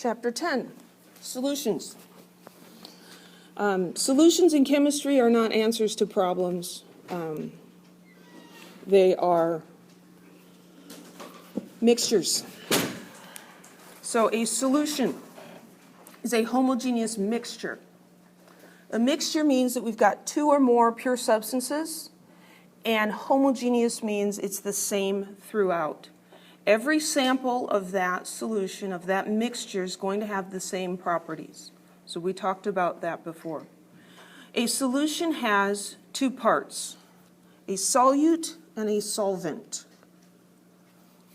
Chapter 10, solutions. Solutions in chemistry are not answers to problems. They are mixtures. So a solution is a homogeneous mixture. A mixture means that we've got two or more pure substances, and homogeneous means it's the same throughout. Every sample of that solution, of that mixture, is going to have the same properties. So we talked about that before. A solution has two parts, a solute and a solvent.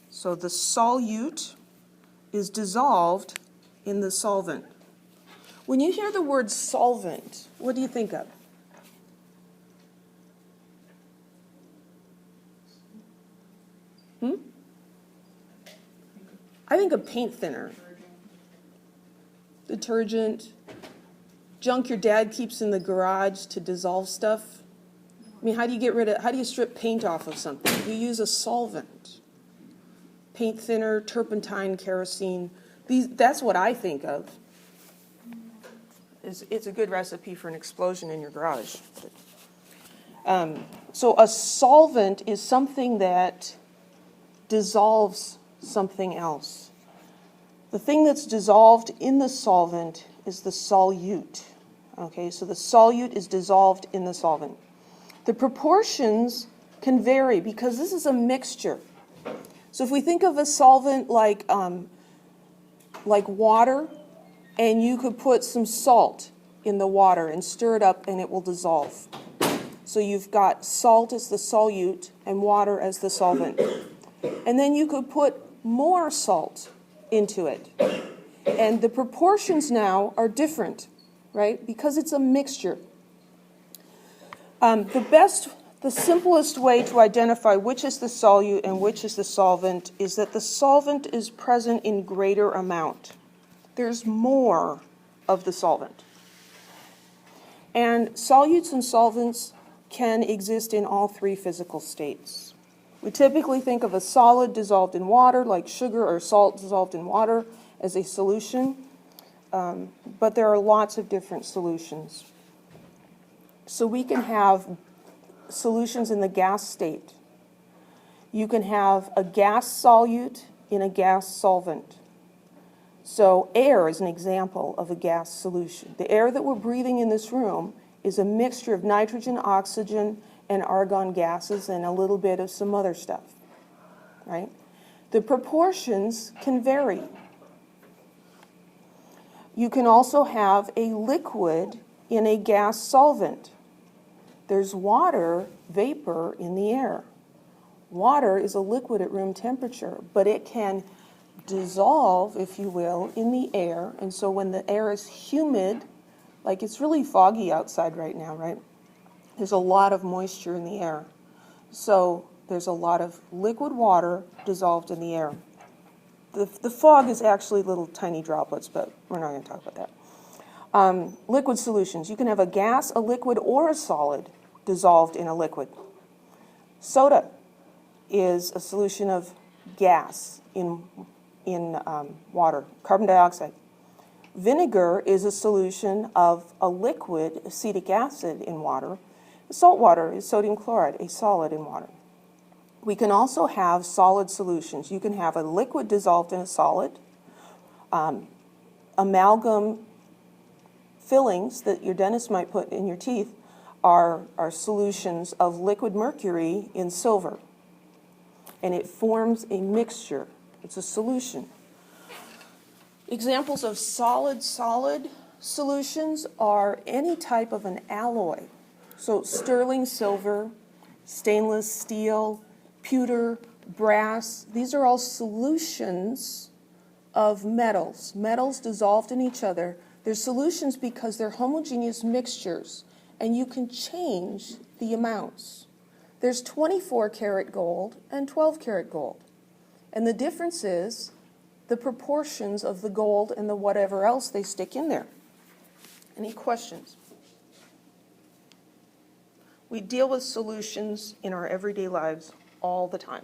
So the solute is dissolved in the solvent. When you hear the word solvent, what do you think of? I think of paint thinner. Detergent. Junk your dad keeps in the garage to dissolve stuff. I mean, how do you strip paint off of something? You use a solvent. Paint thinner, turpentine, kerosene. That's what I think of. It's a good recipe for an explosion in your garage. So a solvent is something that dissolves something else. The thing that's dissolved in the solvent is the solute. Okay, so the solute is dissolved in the solvent. The proportions can vary because this is a mixture. So if we think of a solvent like water, and you could put some salt in the water and stir it up and it will dissolve. So you've got salt as the solute and water as the solvent. And then you could put more salt into it. And the proportions now are different, right? Because it's a mixture. The simplest way to identify which is the solute and which is the solvent is that the solvent is present in greater amount. There's more of the solvent. And solutes and solvents can exist in all three physical states. We typically think of a solid dissolved in water, like sugar or salt dissolved in water, as a solution. But there are lots of different solutions. So we can have solutions in the gas state. You can have a gas solute in a gas solvent. So air is an example of a gas solution. The air that we're breathing in this room is a mixture of nitrogen, oxygen, and argon gases and a little bit of some other stuff, right? The proportions can vary. You can also have a liquid in a gas solvent. There's water vapor in the air. Water is a liquid at room temperature, but it can dissolve, if you will, in the air. And so when the air is humid, like it's really foggy outside right now, right? There's a lot of moisture in the air. So there's a lot of liquid water dissolved in the air. The fog is actually little tiny droplets, but we're not going to talk about that. Liquid solutions. You can have a gas, a liquid, or a solid dissolved in a liquid. Soda is a solution of gas in water, carbon dioxide. Vinegar is a solution of a liquid, acetic acid, in water. Salt water is sodium chloride, a solid in water. We can also have solid solutions. You can have a liquid dissolved in a solid. Amalgam fillings that your dentist might put in your teeth are solutions of liquid mercury in silver. And it forms a mixture. It's a solution. Examples of solid-solid solutions are any type of an alloy. So sterling silver, stainless steel, pewter, brass, these are all solutions of metals. Metals dissolved in each other. They're solutions because they're homogeneous mixtures, and you can change the amounts. There's 24-karat gold and 12-karat gold. And the difference is the proportions of the gold and the whatever else they stick in there. Any questions? We deal with solutions in our everyday lives all the time.